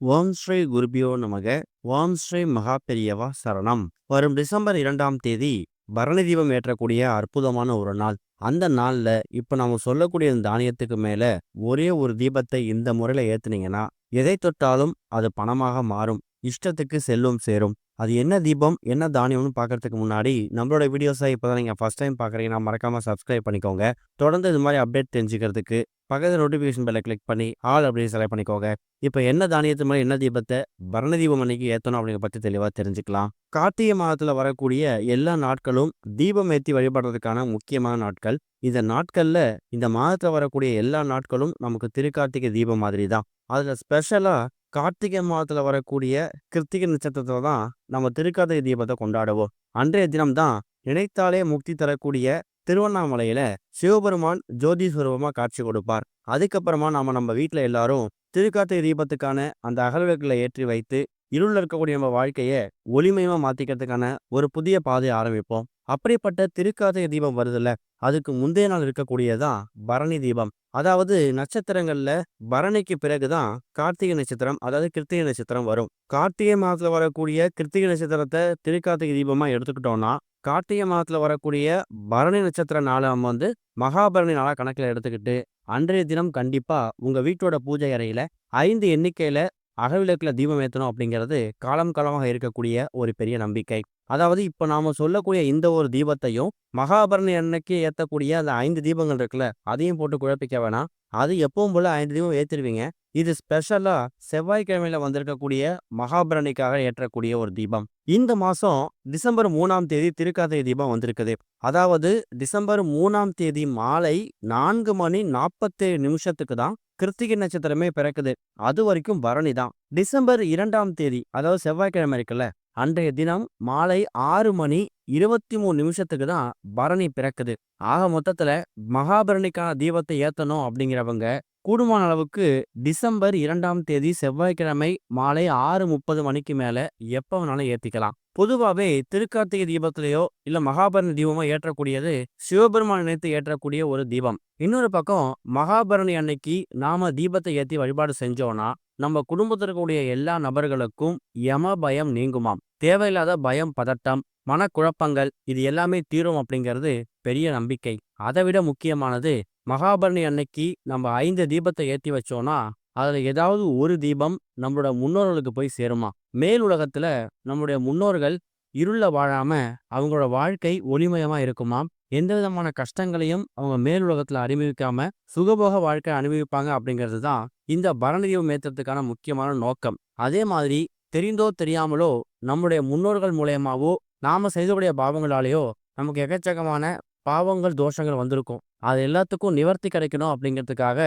ஓம் ஸ்ரீ குருபியோ நமக. ஓம் ஸ்ரீ மகா பெரியவா சரணம். வரும் டிசம்பர் 2ஆம் தேதி பரணி தீபம் ஏற்றக்கூடிய அற்புதமான ஒரு நாள். அந்த நாள்ல இப்ப நாம சொல்லக்கூடிய இந்த தானியத்துக்கு மேல ஒரே ஒரு தீபத்தை இந்த முறையில ஏத்துனீங்கன்னா, எதை தொட்டாலும் அது பணமாக மாறும். இஷ்டத்துக்கு செல்வம் சேரும். அது என்ன தீபம், என்ன தானியம்னு பார்க்கறதுக்கு முன்னாடி, நம்மளோட வீடியோஸ இப்பதான் நீங்க ஃபர்ஸ்ட் டைம் பார்க்குறீங்கன்னா, மறக்காம சப்ஸ்கிரைப் பண்ணிக்கோங்க. தொடர்ந்து இது மாரி அப்டேட் தெரிஞ்சுக்கிறதுக்கு பக்கத்துல நோட்டிஃபிகேஷன் பெல்ல கிளிக் பண்ணி ஆல் அப்படின்னு செலக்ட் பண்ணிக்கோங்க. இப்ப என்ன தானியத்து மேல என்ன தீபத்த பரண தீபம் அன்னைக்கு ஏத்தணும் அப்படிங்கிறத பத்தி தெளிவா தெரிஞ்சுக்கலாம். கார்த்திகை மாதத்துல வரக்கூடிய எல்லா நாட்களும் தீபம் ஏத்தி வழிபடுறதுக்கான முக்கியமான நாட்கள். இந்த நாட்கள்ல இந்த மாதத்துல வரக்கூடிய எல்லா நாட்களும் நமக்கு திருக்கார்த்திகை தீபம் மாதிரி தான். அதுல ஸ்பெஷலா கார்த்திகை மாதத்துல வரக்கூடிய கிருத்திகை நட்சத்திரத்துல தான் நம்ம திருக்கார்த்திகை தீபத்தை கொண்டாடுவோம். அன்றைய தினம் தான் நினைத்தாலே முக்தி தரக்கூடிய திருவண்ணாமலையில சிவபெருமான் ஜோதி சுரூபமா காட்சி கொடுப்பார். அதுக்கப்புறமா நம்ம வீட்ல எல்லாரும் திருக்கார்த்திகை தீபத்துக்கான அந்த அகல்விளக்குல ஏற்றி வைத்து இருள்ல இருக்கக்கூடிய நம்ம வாழ்க்கைய ஒளிமயமா மாத்திக்கிறதுக்கான ஒரு புதிய பாதையை ஆரம்பிப்போம். அப்படிப்பட்ட திருக்கார்த்திகை தீபம் வருதுல்ல, அதுக்கு முந்தைய நாள் இருக்கக்கூடியதான் பரணி தீபம். அதாவது நட்சத்திரங்கள்ல பரணிக்கு பிறகுதான் கார்த்திகை நட்சத்திரம், அதாவது கிருத்திகை நட்சத்திரம் வரும். கார்த்திகை மாதத்துல வரக்கூடிய கிருத்திகை நட்சத்திரத்தை திருக்கார்த்திகை தீபமா எடுத்துக்கிட்டோம்னா, கார்த்திகை மாதத்துல வரக்கூடிய பரணி நட்சத்திர நாளை நம்ம மகாபரணி நாளா கணக்கில் எடுத்துக்கிட்டு, அன்றைய தினம் கண்டிப்பா உங்க வீட்டோட பூஜை அறையில 5 எண்ணிக்கையில அகவிளக்குல தீபம் ஏத்தணும் அப்படிங்கிறது காலம் காலமாக இருக்கக்கூடிய ஒரு பெரிய நம்பிக்கை. அதாவது இப்ப நாம சொல்லக்கூடிய இந்த ஒரு தீபத்தையும் மகாபரணி அன்னைக்கு ஏத்தக்கூடிய அந்த 5 தீபங்கள் இருக்குல்ல, அதையும் போட்டு குழப்பிக்க வேணாம். அது எப்பவும் போல 5 தீபம் ஏத்திருவீங்க. இது ஸ்பெஷலா செவ்வாய்க்கிழமையில வந்திருக்கக்கூடிய மகாபரணிக்காக ஏற்றக்கூடிய ஒரு தீபம். இந்த மாசம் டிசம்பர் 3ஆம் தேதி திருக்கார்த்திகை தீபம் வந்திருக்குது. அதாவது டிசம்பர் 3ஆம் தேதி மாலை 4 மணி 47 நிமிஷத்துக்கு தான் கிருத்திகை நட்சத்திரமே பிறக்குது. அது வரைக்கும் பரணி தான். டிசம்பர் 2ஆம் தேதி, அதாவது செவ்வாய்க்கிழமை இருக்குல்ல, அன்றைய தினம் மாலை 6 மணி 23 நிமிஷத்துக்கு தான் பரணி பிறக்குது. ஆக மொத்தத்துல மகாபரணிக்கான தீபத்தை ஏத்தணும் அப்படிங்கிறவங்க கூடுமான அளவுக்கு டிசம்பர் 2ஆம் தேதி செவ்வாய்க்கிழமை மாலை 6:30 மணிக்கு மேல எப்ப வேணாலும் ஏத்திக்கலாம். பொதுவாவே திருக்கார்த்திகை தீபத்திலேயோ இல்ல மகாபரணி தீபமோ ஏற்றக்கூடியது சிவபெருமான் நினைத்து ஏற்றக்கூடிய ஒரு தீபம். இன்னொரு பக்கம் மகாபரணி அன்னைக்கு நாம தீபத்தை ஏத்தி வழிபாடு செஞ்சோம்னா நம்ம குடும்பத்தில் இருக்கக்கூடிய எல்லா நபர்களுக்கும் யம பயம் நீங்குமாம். தேவையில்லாத பயம், பதட்டம், மனக்குழப்பங்கள் இது எல்லாமே தீரும் அப்படிங்கிறது பெரிய நம்பிக்கை. அதை விட முக்கியமானது, மகாபரணி அன்னைக்கு நம்ம 5 தீபத்தை ஏத்தி வச்சோம்னா அதுல ஏதாவது ஒரு தீபம் நம்மளோட முன்னோர்களுக்கு போய் சேருமா. மேல் உலகத்துல நம்முடைய முன்னோர்கள் இருள்ல வாழாம அவங்களோட வாழ்க்கை ஒளிமயமா இருக்குமாம். எந்த விதமான கஷ்டங்களையும் அவங்க மேல் உலகத்துல அனுபவிக்காம சுகபோக வாழ்க்கை அனுபவிப்பாங்க அப்படிங்கிறது தான் இந்த பரணி தீபம் ஏத்துறதுக்கான முக்கியமான நோக்கம். அதே மாதிரி தெரிந்தோ தெரியாமலோ நம்முடைய முன்னோர்கள் மூலயமாவோ நாம செய்தக்கூடிய பாவங்களாலேயோ நமக்கு எக்கச்சக்கமான பாவங்கள், தோஷங்கள் வந்திருக்கும். அது எல்லாத்துக்கும் நிவர்த்தி கிடைக்கணும் அப்படிங்கிறதுக்காக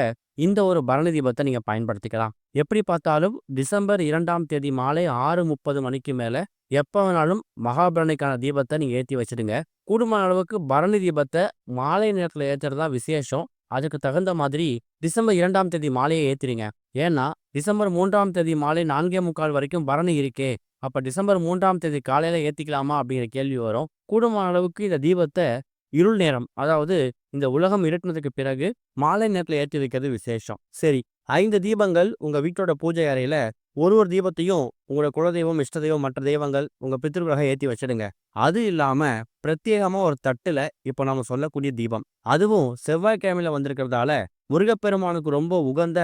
இந்த ஒரு பரணி தீபத்தை நீங்க பயன்படுத்திக்கலாம். எப்படி பார்த்தாலும் டிசம்பர் 2ஆம் தேதி மாலை 6:30 மணிக்கு மேல எப்ப வேணாலும் மகாபரணிக்கான தீபத்தை நீங்க ஏத்தி வச்சிடுங்க. கூடுமான அளவுக்கு பரணி தீபத்தை மாலை நேரத்துல ஏத்துறதா விசேஷம். அதுக்கு தகுந்த மாதிரி டிசம்பர் 2ஆம் தேதி மாலையை ஏத்துறீங்க. ஏன்னா டிசம்பர் 3ஆம் தேதி மாலை 4:45 வரைக்கும் பரணி இருக்கே. அப்ப டிசம்பர் 3ஆம் தேதி காலையில ஏத்திக்கலாமா அப்படிங்கிற கேள்வி வரும். கூடுமான அளவுக்கு இந்த தீபத்தை இருள் நேரம், அதாவது இந்த உலகம் இருட்டுனதுக்கு பிறகு மாலை நேரத்துல ஏற்றி வைக்கிறது விசேஷம். சரி, 5 தீபங்கள் உங்க வீட்டோட பூஜை அறையில ஒரு தீபத்தையும் உங்களோட குலதெய்வம், இஷ்ட தெய்வம், மற்ற தெய்வங்கள், உங்க பித்ருக்களாக ஏத்தி வச்சிடுங்க. அது இல்லாம பிரத்யேகமா ஒரு தட்டுல இப்ப நாம சொல்லக்கூடிய தீபம், அதுவும் செவ்வாய்க்கிழமையில வந்திருக்கிறதால முருகப்பெருமானுக்கு ரொம்ப உகந்த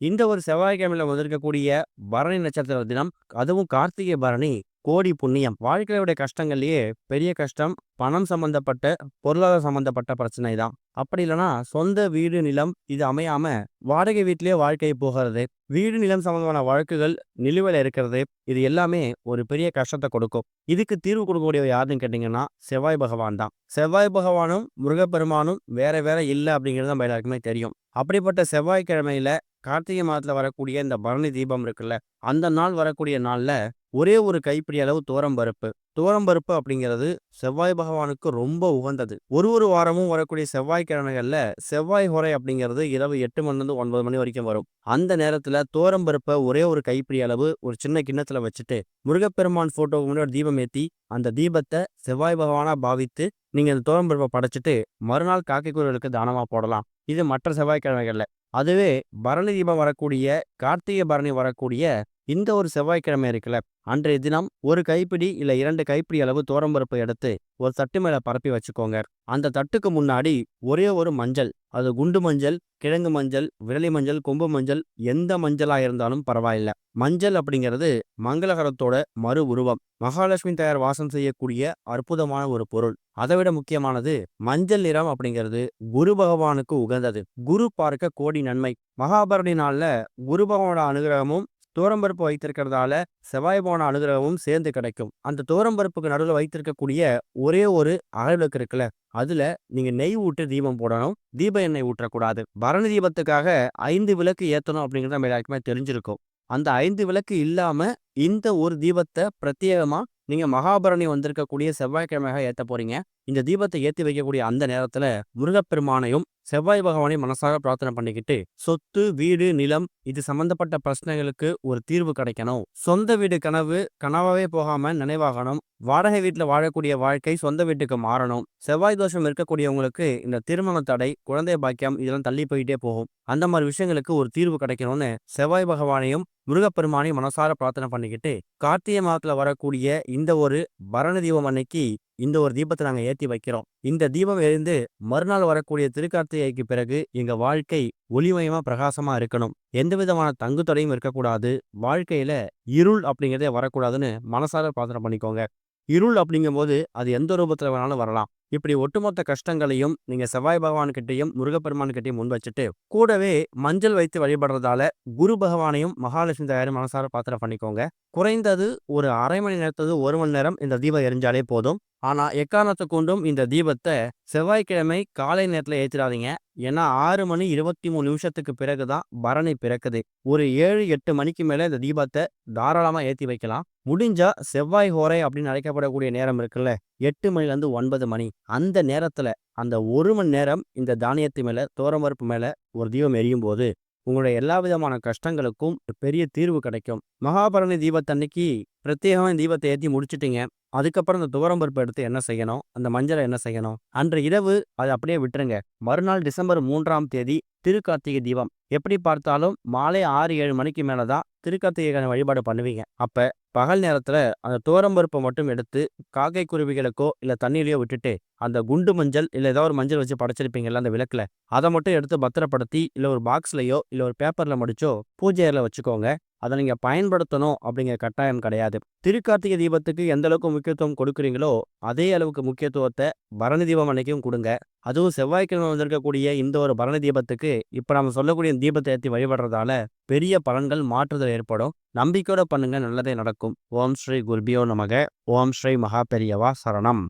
இந்த ஒரு செவ்வாய்க்கிழமையில வந்திருக்கக்கூடிய பரணி நட்சத்திர தினம், அதுவும் கார்த்திகை பரணி, கோடி புண்ணியம். வாழ்க்கையோட கஷ்டங்கள்லயே பெரிய கஷ்டம் பணம் சம்பந்தப்பட்ட, பொருளாதார சம்பந்தப்பட்ட பிரச்சனை தான். அப்படி இல்லைன்னா சொந்த வீடு, நிலம் இது அமையாம வாடகை வீட்டிலேயே வாழ்க்கை போகிறது, வீடு நிலம் சம்பந்தமான வழக்குகள் நிலுவையில் இருக்கிறது, இது எல்லாமே ஒரு பெரிய கஷ்டத்தை கொடுக்கும். இதுக்கு தீர்வு கொடுக்கக்கூடியவர் யாருன்னு கேட்டீங்கன்னா செவ்வாய் பகவான் தான். செவ்வாய் பகவானும் முருகப்பெருமானும் வேற வேற இல்லை அப்படிங்கிறது நம்ம எல்லாருக்குமே தெரியும். அப்படிப்பட்ட செவ்வாய்க்கிழமையில கார்த்திகை மாதத்துல வரக்கூடிய இந்த பரணி தீபம் இருக்குல்ல, அந்த நாள் வரக்கூடிய நாள்ல ஒரே ஒரு கைப்பிடி அளவு துவரம்பருப்பு. துவரம்பருப்பு அப்படிங்கிறது செவ்வாய் பகவானுக்கு ரொம்ப உகந்தது. ஒரு வாரமும் வரக்கூடிய செவ்வாய்க்கிழமைகள்ல செவ்வாய் ஹோரை அப்படிங்கிறது இரவு 8 மணிலிருந்து 9 மணி வரைக்கும் வரும். அந்த நேரத்துல துவரம்பருப்பை ஒரே ஒரு கைப்பிடி அளவு ஒரு சின்ன கிண்ணத்துல வச்சுட்டு முருகப்பெருமான் போட்டோவுக்கு முன்னாடி தீபம் ஏத்தி அந்த தீபத்தை செவ்வாய் பகவானா பாவித்து நீங்க அந்த துவரம்பருப்பை படைச்சிட்டு மறுநாள் காக்கைக்குருவிகளுக்கு தானமா போடலாம். இது மற்ற செவ்வாய்க்கிழமைகள்ல. அதுவே பரணி தீபம் வரக்கூடிய, கார்த்திகை பரணி வரக்கூடிய இந்த ஒரு செவ்வாய்க்கிழமை இருக்குல்ல, அன்றைய தினம் ஒரு கைப்பிடி இல்ல 2 கைப்பிடி அளவு துவரம்பருப்பு எடுத்து ஒரு தட்டு மேல பரப்பி வச்சுக்கோங்க. அந்த தட்டுக்கு முன்னாடி ஒரே ஒரு மஞ்சள், அது குண்டு மஞ்சள், கிழங்கு மஞ்சள், விரலி மஞ்சள், கொம்பு மஞ்சள், எந்த மஞ்சளா இருந்தாலும் பரவாயில்ல. மஞ்சள் அப்படிங்கிறது மங்களகரத்தோட மறு உருவம். மகாலட்சுமி தாயார் வாசம் செய்யக்கூடிய அற்புதமான ஒரு பொருள். அதை விட முக்கியமானது, மஞ்சள் நிறம் அப்படிங்கிறது குரு பகவானுக்கு உகந்தது. குரு பார்க்க கோடி நன்மை. மகாபரணி நாள்ல குரு பகவானோட அனுகிரகமும் துவரம்பருப்பு வைத்திருக்கிறதால செவ்வாய் பகவான அனுகிரகமும் சேர்ந்து கிடைக்கும். அந்த துவரம்பருப்புக்கு நடுவில் வைத்திருக்கக்கூடிய ஒரே ஒரு அகல்விளக்கு இருக்குல்ல, அதுல நீங்க நெய் ஊற்றி தீபம் போடணும். தீப எண்ணெய் ஊற்றக்கூடாது. பரணி தீபத்துக்காக 5 விளக்கு ஏத்தணும் அப்படிங்கிறது நம்ம எல்லாருக்குமே தெரிஞ்சிருக்கும். அந்த 5 விளக்கு இல்லாம இந்த ஒரு தீபத்தை பிரத்யேகமா நீங்க மகாபரணி வந்திருக்கக்கூடிய செவ்வாய்க்கிழமையாக ஏத்த போறீங்க. இந்த தீபத்தை ஏத்தி வைக்கக்கூடிய அந்த நேரத்துல முருகப்பெருமானையும் செவ்வாய் பகவானையும் மனசார பிரார்த்தனை பண்ணிக்கிட்டு, சொத்து, வீடு, நிலம் இது சம்பந்தப்பட்ட பிரச்சனைகளுக்கு ஒரு தீர்வு கிடைக்கணும். சொந்த வீடு கனவு கனவாவே போகாம நினைவாகணும். வாடகை வீட்டுல வாழக்கூடிய வாழ்க்கை சொந்த வீட்டுக்கு மாறணும். செவ்வாய் தோஷம் இருக்கக்கூடியவங்களுக்கு இந்த திருமண தடை, குழந்தை பாக்கியம் இதெல்லாம் தள்ளி போயிட்டே போகும். அந்த மாதிரி விஷயங்களுக்கு ஒரு தீர்வு கிடைக்கணும்னு செவ்வாய் பகவானையும் முருகப்பெருமானையும் மனசார பிரார்த்தனை பண்ணிக்கிட்டு, கார்த்திகை மாதத்துல வரக்கூடிய இந்த ஒரு பரணி தீபம் அன்னைக்கு இந்த ஒரு தீபத்தை நாங்க ஏத்தி வைக்கிறோம். இந்த தீபம் எரிந்து மறுநாள் வரக்கூடிய திருக்கார்த்திகைக்கு பிறகு எங்க வாழ்க்கை ஒளிமயமா பிரகாசமா இருக்கணும். எந்த விதமான தங்கு தடையும் இருக்கக்கூடாது. வாழ்க்கையில இருள் அப்படிங்கிறதே வரக்கூடாதுன்னு மனசார பிரார்த்தனை பண்ணிக்கோங்க. இருள் அப்படிங்கும்போது அது எந்த ரூபத்துல வேணாலும் வரலாம். இப்படி ஒட்டுமொத்த கஷ்டங்களையும் நீங்க செவ்வாய் பகவான் கிட்டையும் முருகப்பெருமான் கிட்டையும் முன் வச்சுட்டு, கூடவே மஞ்சள் வைத்து வழிபடுறதால குரு பகவானையும் மகாலட்சுமி தாயாரையும் மனசார பிரார்த்தனை பண்ணிக்கோங்க. குறைந்தது ஒரு அரை மணி நேரத்துக்கு 1 மணி நேரம் இந்த தீபம் எரிஞ்சாலே போதும். ஆனா எக்காரணத்தை கொண்டும் இந்த தீபத்தை செவ்வாய்க்கிழமை காலை நேரத்துல ஏத்திடாதீங்க. ஏன்னா 6 மணி 23 நிமிஷத்துக்கு பிறகுதான் பரணி பிறக்குது. ஒரு 7, 8 மணிக்கு மேல இந்த தீபத்தை தாராளமா ஏத்தி வைக்கலாம். முடிஞ்சா செவ்வாய் ஹோரை அப்படின்னு அழைக்கப்படக்கூடிய நேரம் இருக்குல்ல, 8 மணிலேருந்து 9 மணி, அந்த நேரத்துல அந்த 1 மணி நேரம் இந்த தானியத்து மேல துவரம்பருப்பு மேல ஒரு தீபம் எரியும் போது உங்களுடைய எல்லா விதமான கஷ்டங்களுக்கும் ஒரு பெரிய தீர்வு கிடைக்கும். மகாபரணி தீபத்தன்னைக்கு பிரத்யேகமா தீபத்தை ஏத்தி முடிச்சிட்டீங்க. அதுக்கப்புறம் இந்த துவரம்பருப்பு எடுத்து என்ன செய்யணும்? அந்த மஞ்சளை என்ன செய்யணும்? அன்று இரவு அதை அப்படியே விட்டுருங்க. மறுநாள் டிசம்பர் 3ஆம் தேதி திருக்கார்த்திகை தீபம். எப்படி பார்த்தாலும் மாலை 6, 7 மணிக்கு மேலதான் திருக்கார்த்திகைக்கான வழிபாடு பண்ணுவீங்க. அப்ப பகல் நேரத்துல அந்த துவரம்பருப்பை மட்டும் எடுத்து காக்கை குருவிகளுக்கோ இல்ல தண்ணீரையோ விட்டுட்டு, அந்த குண்டு மஞ்சள் இல்ல ஏதோ ஒரு மஞ்சள் வச்சு படைச்சிருப்பீங்கல்ல அந்த விளக்குல, அதை மட்டும் எடுத்து பத்திரப்படுத்தி இல்ல ஒரு பாக்ஸ்லயோ இல்ல ஒரு பேப்பர்ல மடிச்சோ பூஜை அறையில வச்சுக்கோங்க. அதை நீங்க பயன்படுத்தணும் அப்படிங்கிற கட்டாயம் கிடையாது. திருக்கார்த்திகை தீபத்துக்கு எந்த அளவுக்கு முக்கியத்துவம் கொடுக்குறீங்களோ அதே அளவுக்கு முக்கியத்துவத்தை பரணி தீபம் அன்னைக்கும் கொடுங்க. அதுவும் செவ்வாய்க்கிழமை வந்திருக்கக்கூடிய இந்த ஒரு பரணி தீபத்துக்கு இப்ப நம்ம சொல்லக்கூடிய தீபத்தை ஏற்றி வழிபடுறதால பெரிய பலன்கள் மாற்றுதல் ஏற்படும். நம்பிக்கையோட பண்ணுங்க, நல்லதே நடக்கும். ஓம் ஸ்ரீ குருபியோ நமக. ஓம் ஸ்ரீ மகா பெரியவா சரணம்.